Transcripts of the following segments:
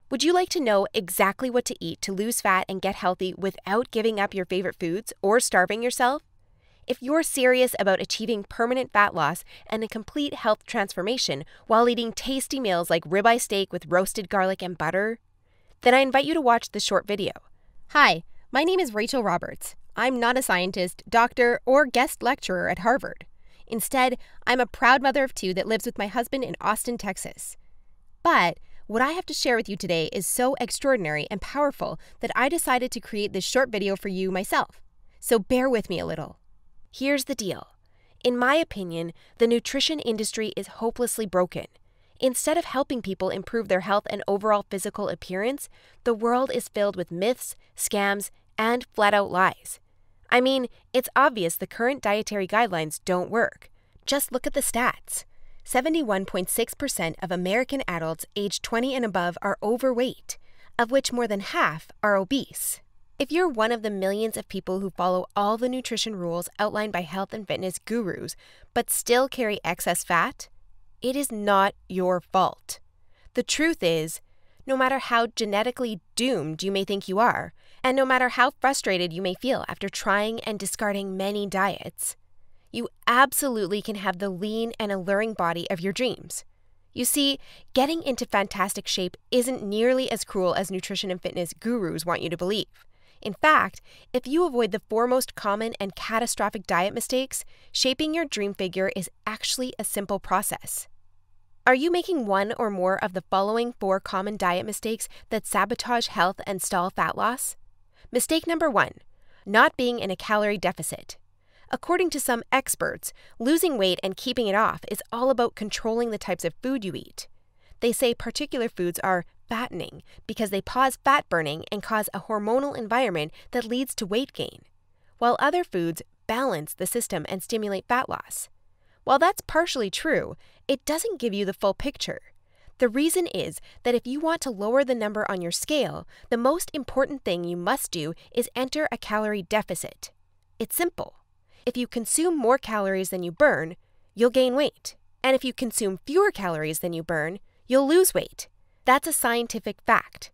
Would you like to know exactly what to eat to lose fat and get healthy without giving up your favorite foods or starving yourself? If you're serious about achieving permanent fat loss and a complete health transformation while eating tasty meals like ribeye steak with roasted garlic and butter, then I invite you to watch this short video. Hi, my name is Rachel Roberts. I'm not a scientist, doctor, or guest lecturer at Harvard. Instead, I'm a proud mother of two that lives with my husband in Austin, Texas. But what I have to share with you today is so extraordinary and powerful that I decided to create this short video for you myself. So bear with me a little. Here's the deal. In my opinion, the nutrition industry is hopelessly broken. Instead of helping people improve their health and overall physical appearance, the world is filled with myths, scams, and flat-out lies. I mean, it's obvious the current dietary guidelines don't work. Just look at the stats. 71.6% of American adults aged 20 and above are overweight, of which more than half are obese. If you're one of the millions of people who follow all the nutrition rules outlined by health and fitness gurus, but still carry excess fat, it is not your fault. The truth is, no matter how genetically doomed you may think you are, and no matter how frustrated you may feel after trying and discarding many diets, you absolutely can have the lean and alluring body of your dreams. You see, getting into fantastic shape isn't nearly as cruel as nutrition and fitness gurus want you to believe. In fact, if you avoid the four most common and catastrophic diet mistakes, shaping your dream figure is actually a simple process. Are you making one or more of the following 4 common diet mistakes that sabotage health and stall fat loss? Mistake number 1, not being in a calorie deficit. According to some experts, losing weight and keeping it off is all about controlling the types of food you eat. They say particular foods are fattening because they pause fat burning and cause a hormonal environment that leads to weight gain, while other foods balance the system and stimulate fat loss. While that's partially true, it doesn't give you the full picture. The reason is that if you want to lower the number on your scale, the most important thing you must do is enter a calorie deficit. It's simple. If you consume more calories than you burn, you'll gain weight. And if you consume fewer calories than you burn, you'll lose weight. That's a scientific fact.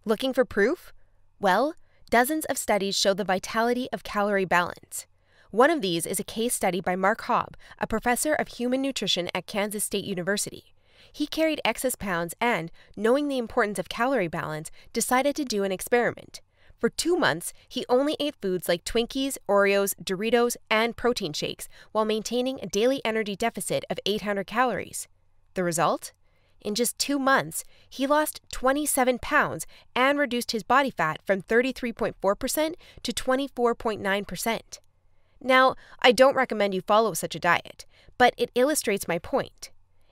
Looking for proof? Well, dozens of studies show the vitality of calorie balance. One of these is a case study by Mark Hobb, a professor of human nutrition at Kansas State University. He carried excess pounds and, knowing the importance of calorie balance, decided to do an experiment. For 2 months, he only ate foods like Twinkies, Oreos, Doritos, and protein shakes while maintaining a daily energy deficit of 800 calories. The result? In just 2 months, he lost 27 pounds and reduced his body fat from 33.4% to 24.9%. Now, I don't recommend you follow such a diet, but it illustrates my point.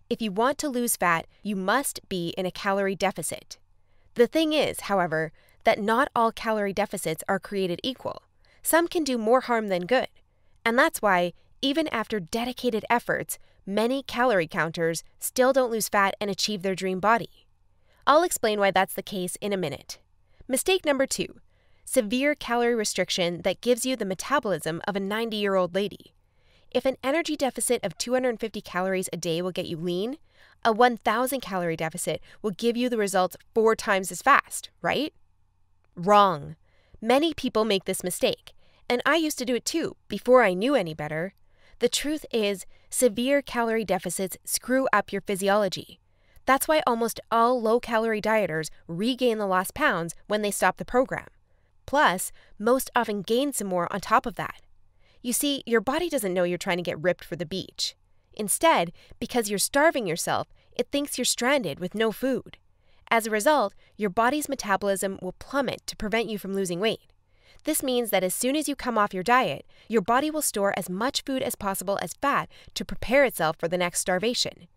If you want to lose fat, you must be in a calorie deficit. The thing is, however, that not all calorie deficits are created equal. Some can do more harm than good. And that's why, even after dedicated efforts, many calorie counters still don't lose fat and achieve their dream body. I'll explain why that's the case in a minute. Mistake number 2, severe calorie restriction that gives you the metabolism of a 90-year-old lady. If an energy deficit of 250 calories a day will get you lean, a 1,000 calorie deficit will give you the results 4 times as fast, right? Wrong. Many people make this mistake, and I used to do it too, before I knew any better. The truth is, severe calorie deficits screw up your physiology. That's why almost all low-calorie dieters regain the lost pounds when they stop the program. Plus, most often gain some more on top of that. You see, your body doesn't know you're trying to get ripped for the beach. Instead, because you're starving yourself, it thinks you're stranded with no food. As a result, your body's metabolism will plummet to prevent you from losing weight. This means that as soon as you come off your diet, your body will store as much food as possible as fat to prepare itself for the next starvation.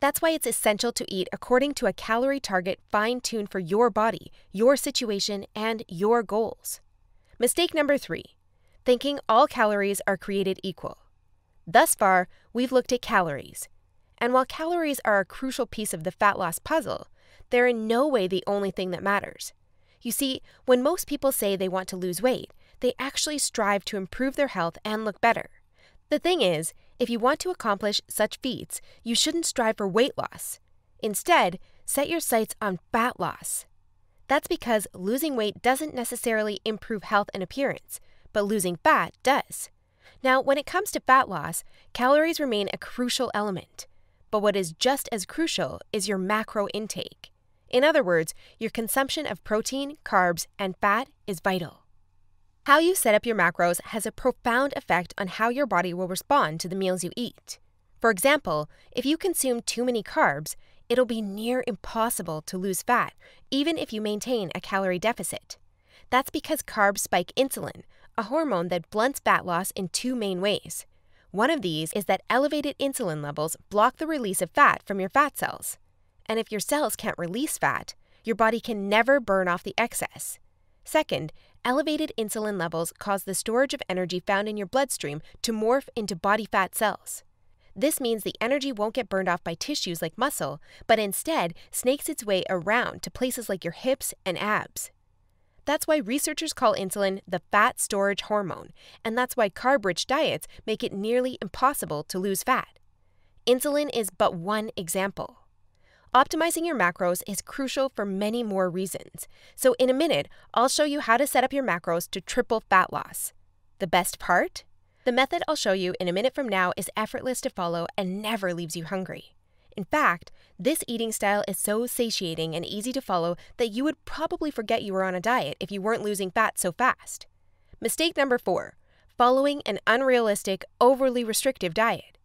That's why it's essential to eat according to a calorie target fine-tuned for your body, your situation, and your goals. Mistake number 3, thinking all calories are created equal. Thus far, we've looked at calories. And while calories are a crucial piece of the fat loss puzzle, they're in no way the only thing that matters. You see, when most people say they want to lose weight, they actually strive to improve their health and look better. The thing is, if you want to accomplish such feats, you shouldn't strive for weight loss. Instead, set your sights on fat loss. That's because losing weight doesn't necessarily improve health and appearance, but losing fat does. Now, when it comes to fat loss, calories remain a crucial element. But what is just as crucial is your macro intake. In other words, your consumption of protein, carbs, and fat is vital. How you set up your macros has a profound effect on how your body will respond to the meals you eat. For example, if you consume too many carbs, it'll be near impossible to lose fat, even if you maintain a calorie deficit. That's because carbs spike insulin, a hormone that blunts fat loss in two main ways. One of these is that elevated insulin levels block the release of fat from your fat cells. And if your cells can't release fat, your body can never burn off the excess. Second, elevated insulin levels cause the storage of energy found in your bloodstream to morph into body fat cells. This means the energy won't get burned off by tissues like muscle, but instead snakes its way around to places like your hips and abs. That's why researchers call insulin the fat storage hormone, and that's why carb-rich diets make it nearly impossible to lose fat. Insulin is but one example. Optimizing your macros is crucial for many more reasons. So in a minute, I'll show you how to set up your macros to triple fat loss. The best part? The method I'll show you in a minute from now is effortless to follow and never leaves you hungry. In fact, this eating style is so satiating and easy to follow that you would probably forget you were on a diet if you weren't losing fat so fast. Mistake number 4, following an unrealistic, overly restrictive diet.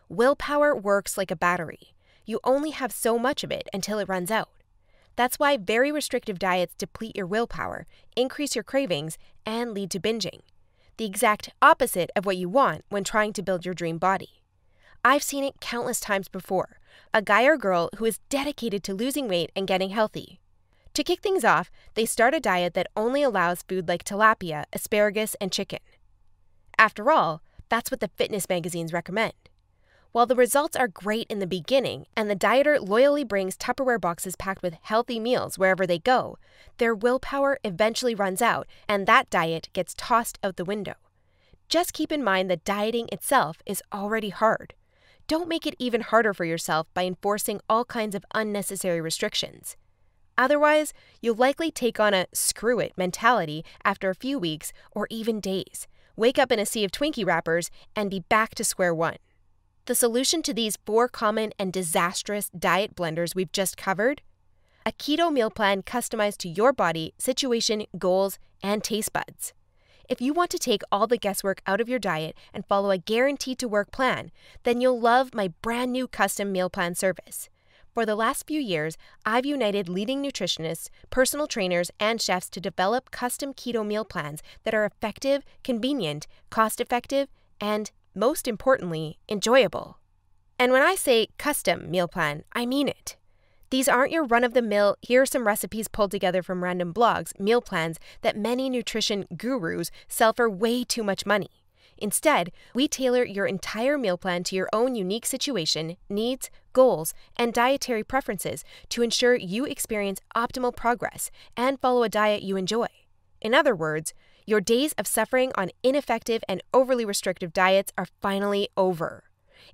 Willpower works like a battery. You only have so much of it until it runs out. That's why very restrictive diets deplete your willpower, increase your cravings, and lead to binging. The exact opposite of what you want when trying to build your dream body. I've seen it countless times before. A guy or girl who is dedicated to losing weight and getting healthy. To kick things off, they start a diet that only allows food like tilapia, asparagus, and chicken. After all, that's what the fitness magazines recommend. While the results are great in the beginning, and the dieter loyally brings Tupperware boxes packed with healthy meals wherever they go, their willpower eventually runs out, and that diet gets tossed out the window. Just keep in mind that dieting itself is already hard. Don't make it even harder for yourself by enforcing all kinds of unnecessary restrictions. Otherwise, you'll likely take on a screw it mentality after a few weeks or even days, wake up in a sea of Twinkie wrappers, and be back to square one. The solution to these 4 common and disastrous diet blunders we've just covered? A keto meal plan customized to your body, situation, goals, and taste buds. If you want to take all the guesswork out of your diet and follow a guaranteed-to-work plan, then you'll love my brand new custom meal plan service. For the last few years, I've united leading nutritionists, personal trainers, and chefs to develop custom keto meal plans that are effective, convenient, cost-effective, and, most importantly, enjoyable. And when I say custom meal plan, I mean it. These aren't your run-of-the-mill, here are some recipes pulled together from random blogs, meal plans that many nutrition gurus sell for way too much money. Instead, we tailor your entire meal plan to your own unique situation, needs, goals, and dietary preferences to ensure you experience optimal progress and follow a diet you enjoy. In other words, your days of suffering on ineffective and overly restrictive diets are finally over.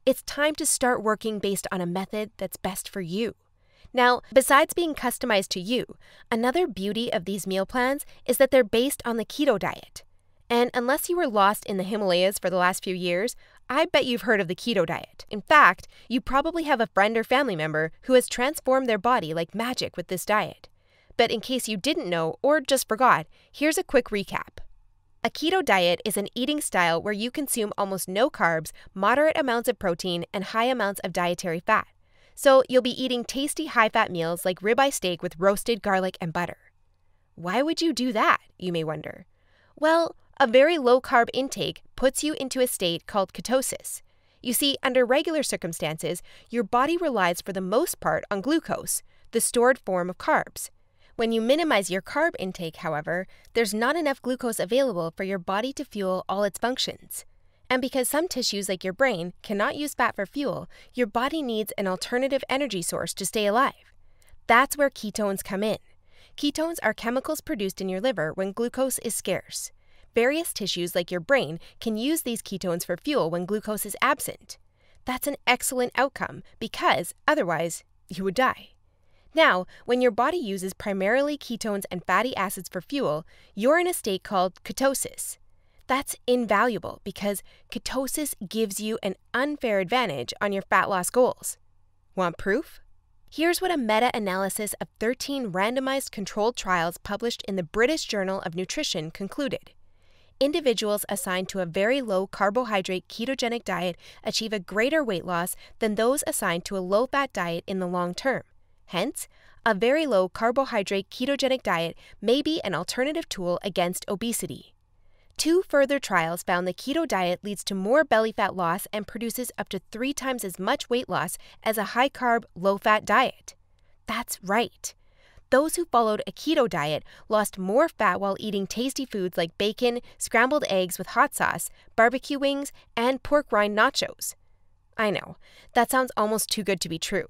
It's time to start working based on a method that's best for you. Now, besides being customized to you, another beauty of these meal plans is that they're based on the keto diet. And unless you were lost in the Himalayas for the last few years, I bet you've heard of the keto diet. In fact, you probably have a friend or family member who has transformed their body like magic with this diet. But in case you didn't know or just forgot, here's a quick recap. A keto diet is an eating style where you consume almost no carbs, moderate amounts of protein, and high amounts of dietary fat. So you'll be eating tasty high-fat meals like ribeye steak with roasted garlic and butter. Why would you do that, you may wonder? Well, a very low-carb intake puts you into a state called ketosis. You see, under regular circumstances, your body relies for the most part on glucose, the stored form of carbs. When you minimize your carb intake, however, there's not enough glucose available for your body to fuel all its functions. And because some tissues like your brain cannot use fat for fuel, your body needs an alternative energy source to stay alive. That's where ketones come in. Ketones are chemicals produced in your liver when glucose is scarce. Various tissues like your brain can use these ketones for fuel when glucose is absent. That's an excellent outcome because, otherwise, you would die. Now, when your body uses primarily ketones and fatty acids for fuel, you're in a state called ketosis. That's invaluable because ketosis gives you an unfair advantage on your fat loss goals. Want proof? Here's what a meta-analysis of 13 randomized controlled trials published in the British Journal of Nutrition concluded. Individuals assigned to a very low carbohydrate ketogenic diet achieve a greater weight loss than those assigned to a low-fat diet in the long term. Hence, a very low carbohydrate ketogenic diet may be an alternative tool against obesity. 2 further trials found the keto diet leads to more belly fat loss and produces up to 3 times as much weight loss as a high-carb, low-fat diet. That's right. Those who followed a keto diet lost more fat while eating tasty foods like bacon, scrambled eggs with hot sauce, barbecue wings, and pork rind nachos. I know, that sounds almost too good to be true.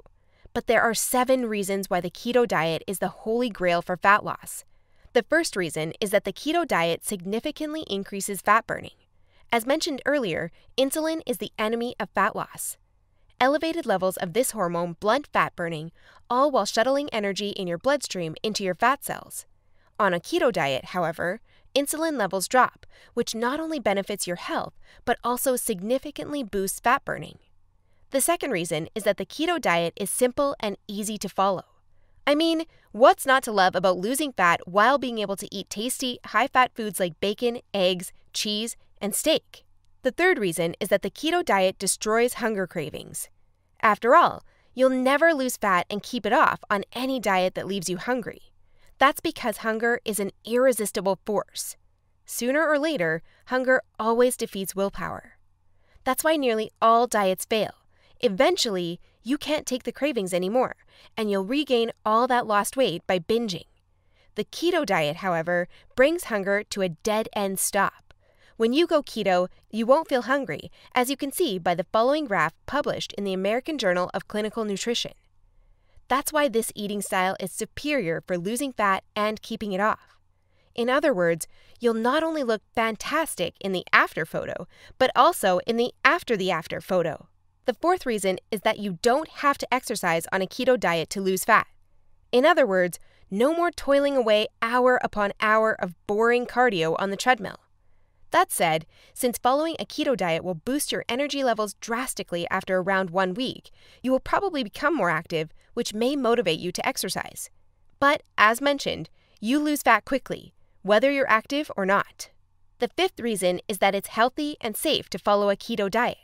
But there are 7 reasons why the keto diet is the holy grail for fat loss. The first reason is that the keto diet significantly increases fat burning. As mentioned earlier, insulin is the enemy of fat loss. Elevated levels of this hormone blunt fat burning, all while shuttling energy in your bloodstream into your fat cells. On a keto diet, however, insulin levels drop, which not only benefits your health, but also significantly boosts fat burning. The second reason is that the keto diet is simple and easy to follow. I mean, what's not to love about losing fat while being able to eat tasty, high-fat foods like bacon, eggs, cheese, and steak? The third reason is that the keto diet destroys hunger cravings. After all, you'll never lose fat and keep it off on any diet that leaves you hungry. That's because hunger is an irresistible force. Sooner or later, hunger always defeats willpower. That's why nearly all diets fail. Eventually, you can't take the cravings anymore, and you'll regain all that lost weight by binging. The keto diet, however, brings hunger to a dead-end stop. When you go keto, you won't feel hungry, as you can see by the following graph published in the American Journal of Clinical Nutrition. That's why this eating style is superior for losing fat and keeping it off. In other words, you'll not only look fantastic in the after photo, but also in the after photo. The fourth reason is that you don't have to exercise on a keto diet to lose fat. In other words, no more toiling away hour upon hour of boring cardio on the treadmill. That said, since following a keto diet will boost your energy levels drastically after around 1 week, you will probably become more active, which may motivate you to exercise. But, as mentioned, you lose fat quickly, whether you're active or not. The fifth reason is that it's healthy and safe to follow a keto diet.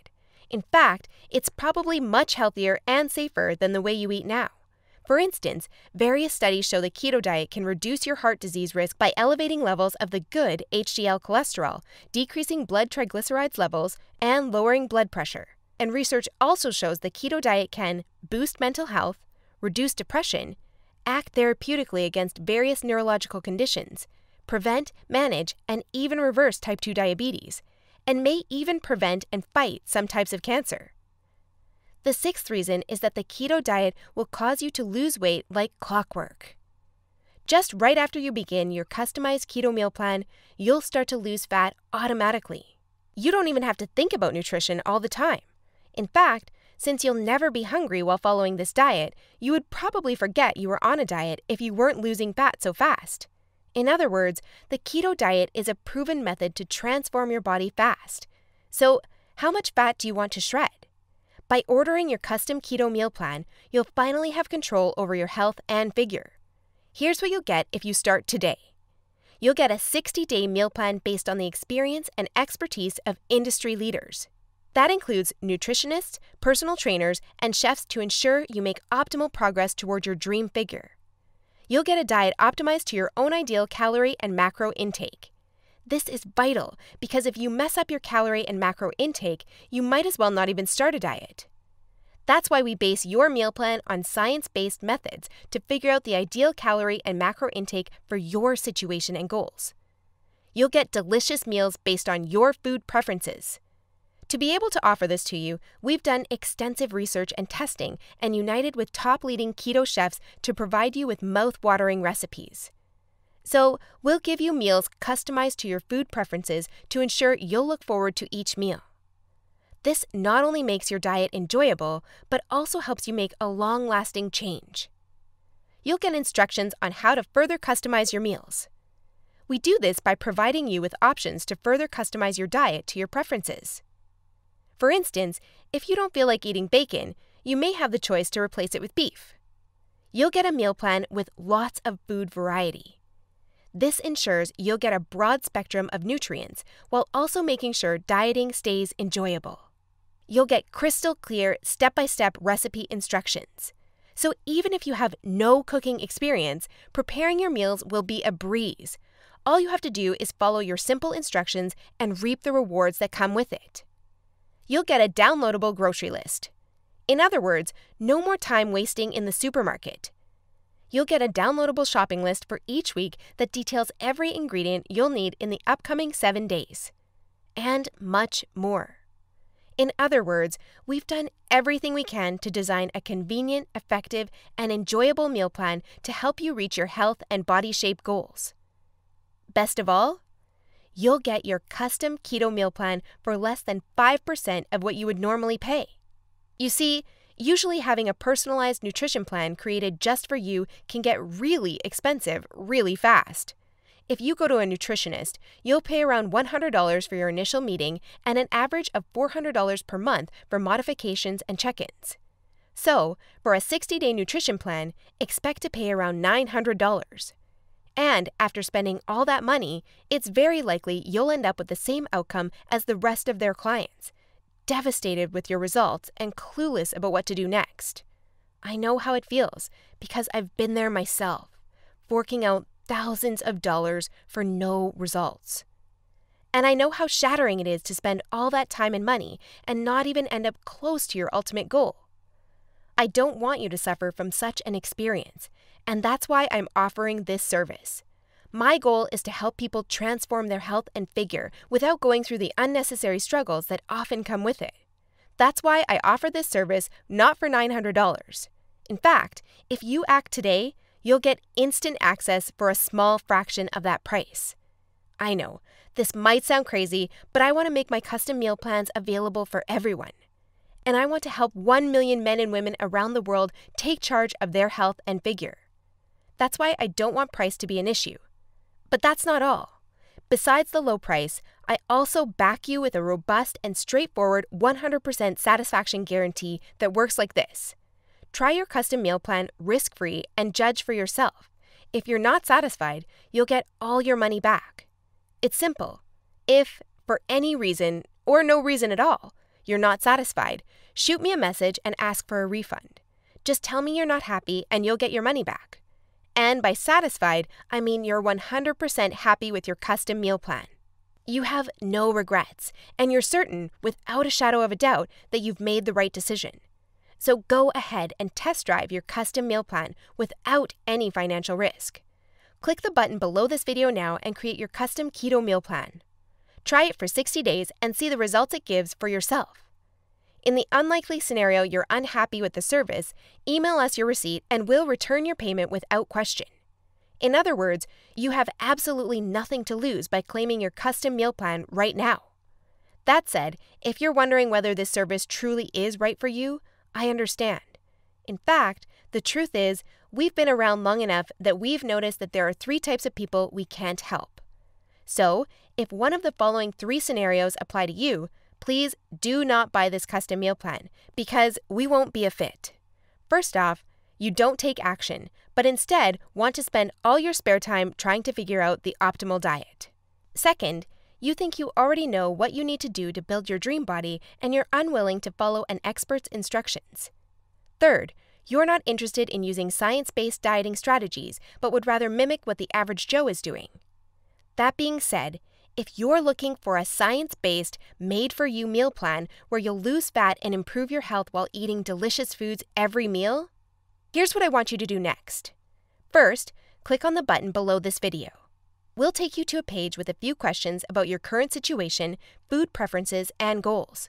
In fact, it's probably much healthier and safer than the way you eat now. For instance, various studies show the keto diet can reduce your heart disease risk by elevating levels of the good HDL cholesterol, decreasing blood triglycerides levels, and lowering blood pressure. And research also shows the keto diet can boost mental health, reduce depression, act therapeutically against various neurological conditions, prevent, manage, and even reverse type 2 diabetes, and may even prevent and fight some types of cancer. The sixth reason is that the keto diet will cause you to lose weight like clockwork. Just right after you begin your customized keto meal plan, you'll start to lose fat automatically. You don't even have to think about nutrition all the time. In fact, since you'll never be hungry while following this diet, you would probably forget you were on a diet if you weren't losing fat so fast. In other words, the keto diet is a proven method to transform your body fast. So, how much fat do you want to shred? By ordering your custom keto meal plan, you'll finally have control over your health and figure. Here's what you'll get if you start today. You'll get a 60-day meal plan based on the experience and expertise of industry leaders. That includes nutritionists, personal trainers, and chefs to ensure you make optimal progress toward your dream figure. You'll get a diet optimized to your own ideal calorie and macro intake. This is vital because if you mess up your calorie and macro intake, you might as well not even start a diet. That's why we base your meal plan on science-based methods to figure out the ideal calorie and macro intake for your situation and goals. You'll get delicious meals based on your food preferences. To be able to offer this to you, we've done extensive research and testing and united with top leading keto chefs to provide you with mouth-watering recipes. So, we'll give you meals customized to your food preferences to ensure you'll look forward to each meal. This not only makes your diet enjoyable, but also helps you make a long-lasting change. you'll get instructions on how to further customize your meals. We do this by providing you with options to further customize your diet to your preferences. For instance, if you don't feel like eating bacon, you may have the choice to replace it with beef. You'll get a meal plan with lots of food variety. This ensures you'll get a broad spectrum of nutrients while also making sure dieting stays enjoyable. You'll get crystal clear step-by-step recipe instructions. So even if you have no cooking experience, preparing your meals will be a breeze. All you have to do is follow your simple instructions and reap the rewards that come with it. You'll get a downloadable grocery list. In other words, no more time wasting in the supermarket. You'll get a downloadable shopping list for each week that details every ingredient you'll need in the upcoming 7 days. And much more. In other words, we've done everything we can to design a convenient, effective, and enjoyable meal plan to help you reach your health and body shape goals. Best of all, you'll get your custom keto meal plan for less than 5% of what you would normally pay. You see, usually having a personalized nutrition plan created just for you can get really expensive really fast. If you go to a nutritionist, you'll pay around $100 for your initial meeting and an average of $400 per month for modifications and check-ins. So, for a 60-day nutrition plan, expect to pay around $900. And after spending all that money, it's very likely you'll end up with the same outcome as the rest of their clients, devastated with your results and clueless about what to do next. I know how it feels because I've been there myself, forking out thousands of dollars for no results. And I know how shattering it is to spend all that time and money and not even end up close to your ultimate goal. I don't want you to suffer from such an experience, and that's why I'm offering this service. My goal is to help people transform their health and figure without going through the unnecessary struggles that often come with it. That's why I offer this service not for $900. In fact, if you act today, you'll get instant access for a small fraction of that price. I know, this might sound crazy, but I want to make my custom meal plans available for everyone. And I want to help 1 million men and women around the world take charge of their health and figure. That's why I don't want price to be an issue. But that's not all. Besides the low price, I also back you with a robust and straightforward 100% satisfaction guarantee that works like this. Try your custom meal plan risk-free and judge for yourself. If you're not satisfied, you'll get all your money back. It's simple. If, for any reason, or no reason at all, you're not satisfied, shoot me a message and ask for a refund. Just tell me you're not happy and you'll get your money back. And by satisfied, I mean you're 100% happy with your custom meal plan. You have no regrets, and you're certain, without a shadow of a doubt, that you've made the right decision. So go ahead and test drive your custom meal plan without any financial risk. Click the button below this video now and create your custom keto meal plan. Try it for 60 days and see the results it gives for yourself. In the unlikely scenario you're unhappy with the service, email us your receipt and we'll return your payment without question. In other words, you have absolutely nothing to lose by claiming your custom meal plan right now. That said, if you're wondering whether this service truly is right for you, I understand. In fact, the truth is, we've been around long enough that we've noticed that there are 3 types of people we can't help. So, if one of the following 3 scenarios apply to you, please do not buy this custom meal plan because we won't be a fit. First off, you don't take action, but instead want to spend all your spare time trying to figure out the optimal diet. Second, you think you already know what you need to do to build your dream body and you're unwilling to follow an expert's instructions. Third, you're not interested in using science-based dieting strategies, but would rather mimic what the average Joe is doing. That being said, if you're looking for a science-based, made-for-you meal plan where you'll lose fat and improve your health while eating delicious foods every meal, here's what I want you to do next. First, click on the button below this video. We'll take you to a page with a few questions about your current situation, food preferences, and goals.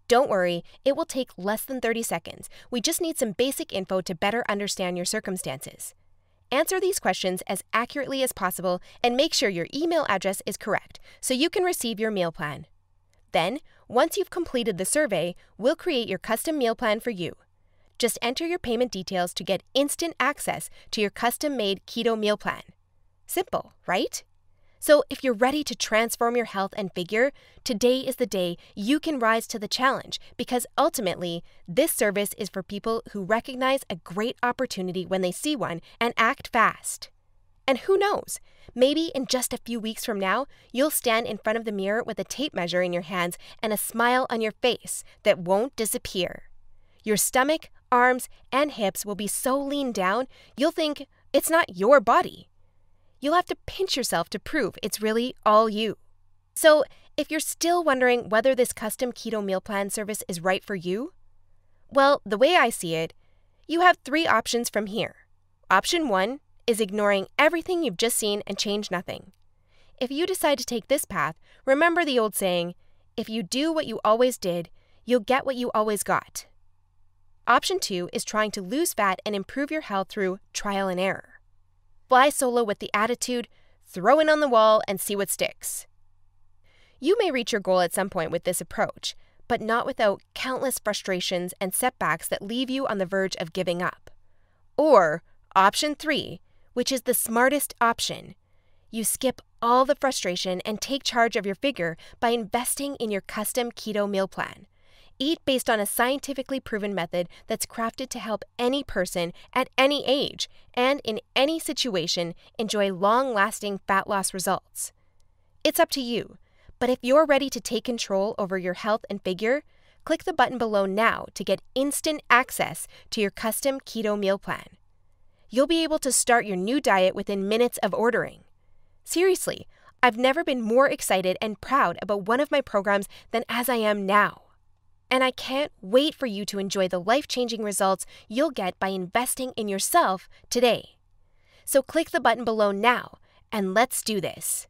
Don't worry, it will take less than 30 seconds. We just need some basic info to better understand your circumstances. Answer these questions as accurately as possible and make sure your email address is correct so you can receive your meal plan. Then, once you've completed the survey, we'll create your custom meal plan for you. Just enter your payment details to get instant access to your custom-made keto meal plan. Simple, right? So if you're ready to transform your health and figure, today is the day you can rise to the challenge, because ultimately, this service is for people who recognize a great opportunity when they see one and act fast. And who knows, maybe in just a few weeks from now, you'll stand in front of the mirror with a tape measure in your hands and a smile on your face that won't disappear. Your stomach, arms, and hips will be so lean down, you'll think it's not your body. You'll have to pinch yourself to prove it's really all you. So, if you're still wondering whether this custom keto meal plan service is right for you, well, the way I see it, you have 3 options from here. Option 1 is ignoring everything you've just seen and change nothing. If you decide to take this path, remember the old saying, if you do what you always did, you'll get what you always got. Option 2 is trying to lose fat and improve your health through trial and error. Fly solo with the attitude, throw it on the wall and see what sticks. You may reach your goal at some point with this approach, but not without countless frustrations and setbacks that leave you on the verge of giving up. Or option 3, which is the smartest option. You skip all the frustration and take charge of your figure by investing in your custom keto meal plan. Eat based on a scientifically proven method that's crafted to help any person at any age and in any situation enjoy long-lasting fat loss results. It's up to you, but if you're ready to take control over your health and figure, click the button below now to get instant access to your custom keto meal plan. You'll be able to start your new diet within minutes of ordering. Seriously, I've never been more excited and proud about one of my programs than as I am now. And I can't wait for you to enjoy the life-changing results you'll get by investing in yourself today. So click the button below now, and let's do this.